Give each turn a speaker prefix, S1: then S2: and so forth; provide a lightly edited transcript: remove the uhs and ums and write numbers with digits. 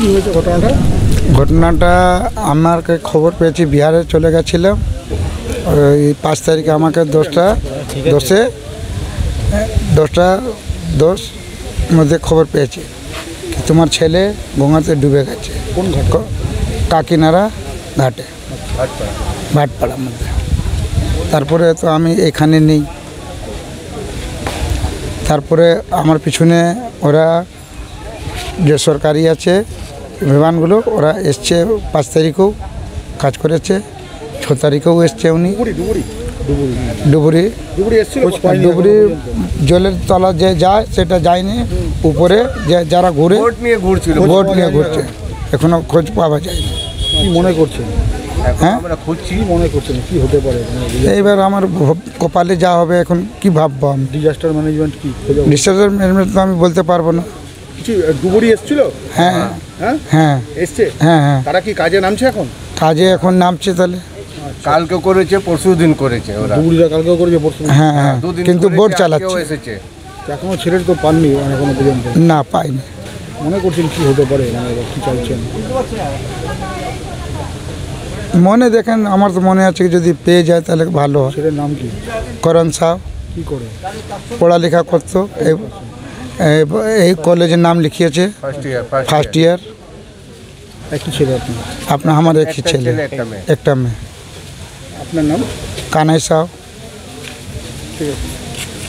S1: কি হয়েছে ঘটনাটা?
S2: ঘটনাটা আমাকে খবর পেয়েছি, বিহারে চলে গেছিলাম। ওই 5 তারিখে আমাকে 10:10 মধ্যে খবর পেয়েছি কি তোমার ছেলে গঙ্গাতে ডুবে গেছে।
S1: কোন ঘটনা?
S2: কাকিনাড়া ঘাটে, ভাটপাড়ার মধ্যে। তারপরে তো আমি এখানে নেই। তারপরে আমার পিছনে ওরা যে সরকারি আছে বিমানগুলো, ওরা এসছে 5 তারিখেও কাজ করেছে, 6 তারিখেও এসছে উনি। ডুবুরি ডুবুরি জলের তলা যে যায় সেটা যায়নি, উপরে যে যারা ঘুরে বোট নিয়ে ঘুরছে, এখনো খোঁজ পাওয়া যায়নি।
S1: কি মনে করছেন?
S2: হ্যাঁ,
S1: কি মনে করছেন কি হতে পারে?
S2: এইবার আমার কপালে যা হবে এখন কি ভাববো আমি।
S1: ডিজাস্টার ম্যানেজমেন্ট কি?
S2: ডিসাস্টার ম্যানেজমেন্ট তো আমি বলতে পারবো না।
S1: কিছু ডুবুরি এসেছিল?
S2: হ্যাঁ
S1: হ্যাঁ
S2: হ্যাঁ
S1: এসছে।
S2: হ্যাঁ হ্যাঁ,
S1: তারা কি কাজে নামছে এখন?
S2: কাজে এখন নামছে। তাহলে
S3: কালকে করেছে, পরশু দিন করেছে ওরা।
S1: ডুবুরিরা কালকেও করেছে, পরশু?
S2: হ্যাঁ হ্যাঁ, কিন্তু বোট চালাচ্ছে।
S3: এসেছে
S1: এখনো ছেলে তো পাননি এখনো পর্যন্ত?
S2: না, পাইনি।
S1: মনে করছেন কি হতে পারে, কি চাইছেন?
S2: মনে দেখেন, আমার তো মনে আছে যদি পেয়ে যায় তাহলে ভালো হয়।
S1: ছেলের নাম কি?
S2: করণ সাহ।
S1: কি করে?
S2: পড়ালেখা করতো, এই কলেজের নাম লিখিয়েছে, ফার্স্ট ইয়ার।
S1: একটি ছেলে
S2: আপনার আমার একই ছেলে, একটা মেয়ে।
S1: আপনার নাম?
S2: কানাই সাহ।
S1: ঠিক আছে।